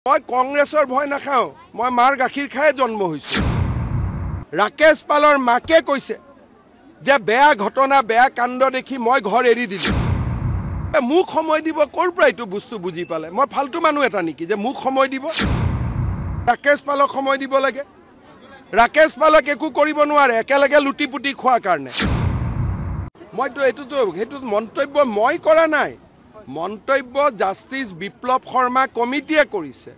মই কংগ্ৰেছৰ ভয় নাখাওঁ, মই মাৰ গাখীৰ খাই জন্ম হৈছো। ৰাকেশ পালৰ মাকে কৈছে যে বেয়া ঘটনা বেয়া কাণ্ড দেখি মই ঘৰ এৰি দিলো। মোক সময় দিব ক'ৰ পৰা এইটো বস্তু বুজি পালে? মই ফালতু মানুহ এটা নেকি যে মোক সময় দিব? ৰাকেশ পালক সময় দিব লাগে? ৰাকেশ পালক একো কৰিব নোৱাৰে একেলগে লুটি পুটি খোৱাৰ কাৰণে। মইতো সেইটো মন্তব্য মই কৰা নাই। মন্তব্য জাষ্টিস বিপ্লৱ শৰ্মা কমিটিয়ে কৰিছে।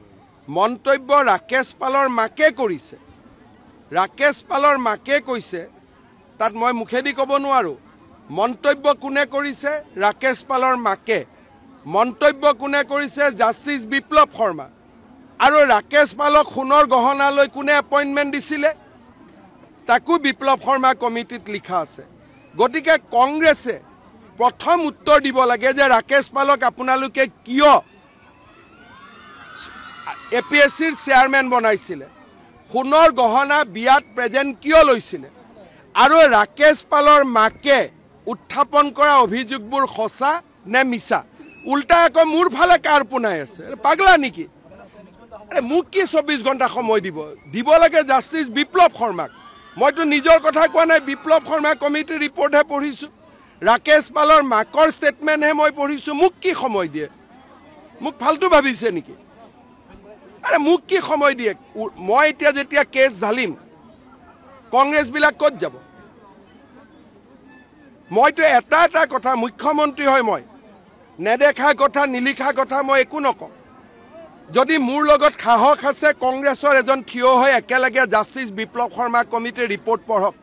মন্তব্য ৰাকেশ পালৰ মাকে কৰিছে। ৰাকেশ পালৰ মাকে কৈছে, তাত মই মুখেদি ক'ব নোৱাৰো। মন্তব্য কোনে কৰিছে? ৰাকেশ পালৰ মাকে। মন্তব্য কোনে কৰিছে? জাষ্টিস বিপ্লৱ শৰ্মা। আৰু ৰাকেশ পালক সোণৰ গহনালৈ কোনে এপইণ্টমেণ্ট দিছিলে? তাকো বিপ্লৱ শৰ্মা কমিটিত লিখা আছে। গতিকে কংগ্ৰেছে প্ৰথম উত্তৰ দিব লাগে যে ৰাকেশ পালক আপোনালোকে কিয় এপিএছচিৰ চেয়াৰমেন বনাইছিলে? সোণৰ গহনা বিয়াত প্ৰেজেণ্ট কিয় লৈছিলে? আৰু ৰাকেশ পালৰ মাকে উত্থাপন কৰা অভিযোগবোৰ সঁচা নে মিছা? উল্টা আকৌ মোৰ ফালে কাৰ পোনাই আছে? পাগলা নেকি? মোক কি 24 ঘণ্টা সময় দিব লাগে জাষ্টিস বিপ্লৱ শৰ্মাক। মইতো নিজৰ কথা কোৱা নাই, বিপ্লৱ শৰ্মা কমিটিৰ ৰিপৰ্টহে পঢ়িছো। ৰাকেশ পালৰ মাকৰ ষ্টেটমেণ্টহে মই পঢ়িছো। মোক কি সময় দিয়ে? মোক ফালতু ভাবিছে নেকি? মোক কি সময় দিয়ে? মই এতিয়া যেতিয়া কেছ ঢালিম কংগ্ৰেছবিলাক ক'ত যাব? মইতো এটা কথা, মুখ্যমন্ত্ৰী হয় মই, নেদেখা কথা নিলিখা কথা মই একো নকওঁ। যদি মোৰ লগত সাহস আছে কংগ্ৰেছৰ এজন থিয় হৈ একেলগে জাষ্টিস বিপ্লৱ শৰ্মা কমিটিৰ ৰিপৰ্ট পঢ়ক।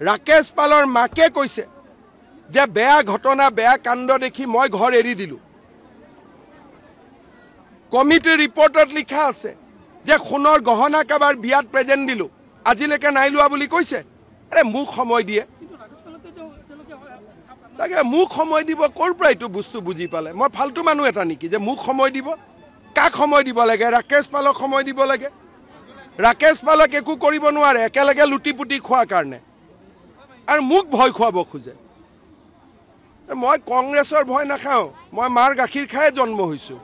ৰাকেশ পালৰ মাকে কৈছে যে বেয়া ঘটনা বেয়া কাণ্ড দেখি মই ঘৰ এৰি দিলো। কমিটিৰ ৰিপৰ্টত লিখা আছে যে সোণৰ গহনা কাবাৰ বিয়াত প্ৰেজেণ্ট দিলো, আজিলৈকে নাই লোৱা বুলি কৈছে। মোক সময় দিয়ে? তাকে মোক সময় দিব ক'ৰ পৰা এইটো বস্তু বুজি পালে? মই ফালতু মানুহ এটা নেকি যে মোক সময় দিব? কাক সময় দিব লাগে? ৰাকেশ পালক সময় দিব লাগে? ৰাকেশ পালক একো কৰিব নোৱাৰে একেলগে লুটি পুটি খোৱাৰ কাৰণে, আৰু মোক ভয় খুৱাব খোজে। মই কংগ্ৰেছৰ ভয় নাখাওঁ, মই মাৰ গাখীৰ খাই জন্ম হৈছো।